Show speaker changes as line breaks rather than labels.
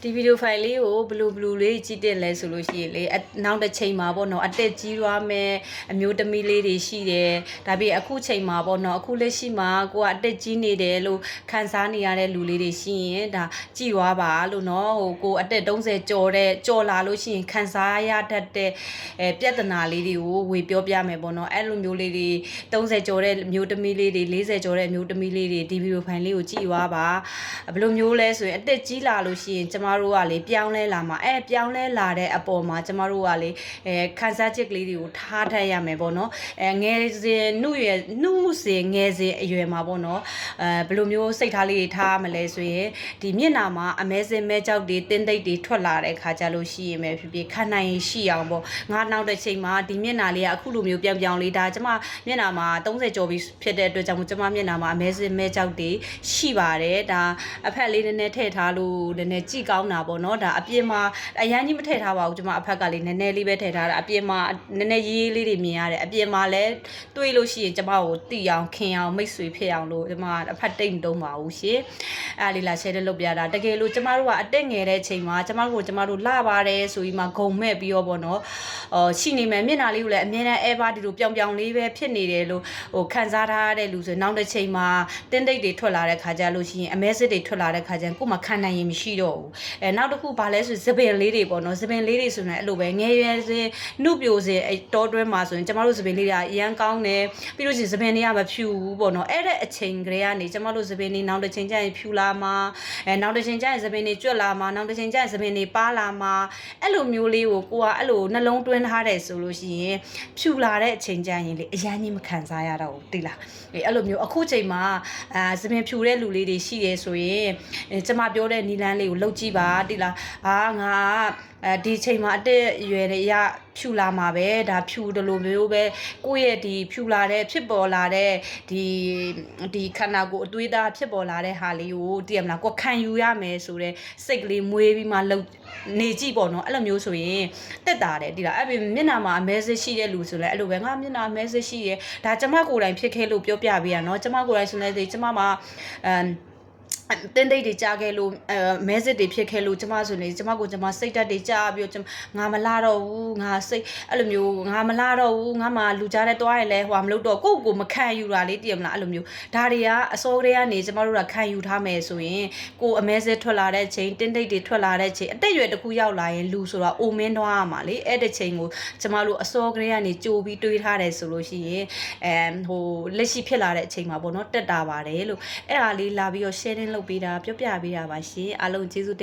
ဒီဗီဒီယိုဖိုင်လေးကိုဘလူးလေးကြည့်တင်လဲဆိုလို့ရှိရင်လေနောက်တစ်ချိန်မှာပေါ့နော်အတက်ကြီးသွားမယ်အမျိုးသမီးလေးတွေရှိတယ်ဒါပေမဲ့အခုချိန်မှာပေါ့နော်အခုလက်ရှိမှာကိုကအတက်ကြီးနေတယ်လို့ခံစားနေရတဲ့လူလေးတွေရှိရင်ဒါကြည်သွားပါလို့နော်ဟိုကိုအတက်30ကျော်လာလို့ရှိရင်ခံစားရတတ်တဲ့ပြဿနာလေးတွေကိုဝေပြောပြမယ်ပေါ့နော်အဲ့လိုမျိုးလေးတွေ30ကျော်တဲ့အမျိုးသမီးလေးတွေ40ကျော်တဲ့အမျိုးသမီးလေးတွေဒီဗီဒီယိုဖိုင်လေးကိုကြည်သွားပါဘယ်လိုမျိုးလဲဆိုရင်အတက်ကြီးလာလို့ရှိရင်ကျမတို့ကလေပြောင်းလဲလာမှာပြောင်းလဲလာတဲ့အပေါ်မှာကျမတို့ကလေခန်းစားချက်ကလေးတွေကိုထားထည့်ရမယ်ပေါ့နော်ငယ်စဉ်နှုစဉ်ငယ်စဉ်အရွယ်မှာပေါ့နော်ဘယ်လိုမျိုးစိတ်ထားလေးတွေထားမလဲဆိုရင်ဒီမျက်နှာမှာအမဲစင်မဲကြောက်တွေတင်းသိပ်တွေထွက်လာတဲ့ခါကြလို့ရှိရင်ပဲဖြစ်ဖြစ်ခံနိုင်ရင်ရှိအောင်ပေါ့ငါနောက်တဲ့ချိန်မှာဒီမျက်နှာလေးကအခုလိုမျိုးပြောင်းလေးဒါကျမမျက်နှာမှာ30ကျော်ပြီဖြစ်တဲ့အတွက်ကြောင့်ကျမမျက်နှာမှာအမဲစင်မဲကြောက်တွေရှိပါတယ်ဒါအဖက်လေးနည်းနည်းထည့်ထားလို့နည်းနည်းကြည့်ကောင်းတာပေါ့နော်ဒါအပြင်မှာအရန်ကြီးမထည့်ထားပါဘူးကျမအဖက်ကလေးနည်းနည်းလေးပဲထည့်ထားတာအပြင်မှာနည်းနည်းရေးလေးတွေမြင်ရတယ်အပြင်မှာလည်းတွေးလို့ရှိရင်ကျမကိုတီအောင်ခင်အောင်မိတ်ဆွေဖြစ်အောင်လို့ကျမအဖက်တိတ်မတုံးပါဘူးရှင်အဲ့လေးလာ share တဲ့လုပ်ပြတာတကယ်လို့ကျမတို့ကအတက်ငယ်တဲ့အချိန်မှာကျမတို့လှပါတယ်ဆိုပြီးမှဂုံမဲ့ပြီးတော့ပေါ့နော်ရှိနေမယ်မျက်နှာလေးကိုလည်းအမြဲတမ်း ever ဒီလိုပြောင်လေးပဲဖြစ်နေတယ်လို့ခံစားထားရတဲ့လူဆိုနောက်တစ်ချိန်မှာတင်းတိတ်တွေထွက်လာတဲ့ခါကျလို့ရှိရင်အမဲစစ်တွေထွက်လာတဲ့ခါကျရင်ကိုယ်မှခံနိုင်ရင်မရှိတော့ဘူးနောက်တစ်ခုဘာလဲဆိုစပင်လေးတွေပေါ့နော်စပင်လေးတွေဆိုရင်အဲ့လိုပဲငယ်ရွယ်စဉ်နှုတ်ပြိုစဉ်တောတွင်းမှာဆိုရင်ကျမတို့စပင်လေးတွေကအရန်ကောင်းတယ်ပြီးလို့ရှိရင်စပင်တွေကမဖြူဘူးပေါ့နော်အဲ့တဲ့အချိန်ကလေးကနေကျမတို့စပင်တွေနောက်တစ်ချိန်ကျရင်ဖြူလာမှာနောက်တစ်ချိန်ကျရင်စပင်တွေကျွတ်လာမှာနောက်တစ်ချိန်ကျရင်စပင်တွေပါလာမှာအဲ့လိုမျိုးလေးကိုကိုကအဲ့လိုနှလုံးတွင်းထားတယ်ဆိုလို့ရှိရင်ဖြူလာတဲ့အချိန်ကျရင်လေအရန်ကြီးမခံစားရတော့ဘူးတိလားအဲ့လိုမျိုးအခုချိန်မှာစပင်ဖြူတဲ့လူလေးတွေရှိတယ်ဆိုရင်ကျမပြောတဲ့နီလန်းလေးကိုလှုပ်ကြည့်ပါတိလားငါဒီချိန်မှာအတက်အရွယ်တွေရဖြူလာမှာပဲဒါဖြူတယ်လို့မျိုးပဲကိုယ့်ရဲ့ဒီဖြူလာတဲ့ဖြစ်ပေါ်လာတဲ့ဒီခန္ဓာကိုယ်အသွေးသားဖြစ်ပေါ်လာတဲ့ဟာလေးကိုတည်ရမလားကိုခံယူရမယ်ဆိုတဲ့စိတ်ကလေးမွေးပြီးမှလှုပ်နေကြည့်ပေါ့နော်အဲ့လိုမျိုးဆိုရင်တက်တာတယ်တိလားအဲ့မျက်နှာမှာအမဲစစ်ရှိတဲ့လူဆိုလဲအဲ့လိုပဲငါမျက်နှာအမဲစစ်ရှိတယ်ဒါကျမကိုယ်တိုင်ဖြစ်ခဲ့လို့ပြောပြပေးရနော်ကျမကိုယ်တိုင်ဆိုလဲကျမမှာတင်းတိတ်တွေကြားခဲ့လို့မဲစစ်တွေဖြစ်ခဲ့လို့ကျမဆိုနေကျမစိတ်ဓာတ်တွေကြားပြီးတော့ငါမလာတော့ဘူးငါစိတ်အဲ့လိုမျိုးငါမလာတော့ဘူးငါမှလူကြားတဲ့တွားရလဲဟိုမလုပ်တော့ကိုမခံယူတာလေးတည်မလားအဲ့လိုမျိုးဒါတွေကအစိုးရကနေကျမတို့ကခံယူထားမယ်ဆိုရင်ကိုအမဲစစ်ထွက်လာတဲ့ချိန်တင်းတိတ်တွေထွက်လာတဲ့ချိန်အသက်ရွယ်တစ်ခုရောက်လာရင်လူဆိုတာအိုမင်းတွားရမှာလေအဲ့တဲ့ချိန်ကိုကျမတို့အစိုးရကနေကြိုပြီးတွေးထားတယ်ဆိုလို့ရှိရင်ဟိုလက်ရှိဖြစ်လာတဲ့အချိန်မှာပေါ့နော်တက်တာပါတယ်လို့အဲ့ဒါလေးလာပြီးတော့ sharing လုပ်ပေးတာပြောပြပေးတာပါရှင်အားလုံးကျေးဇူး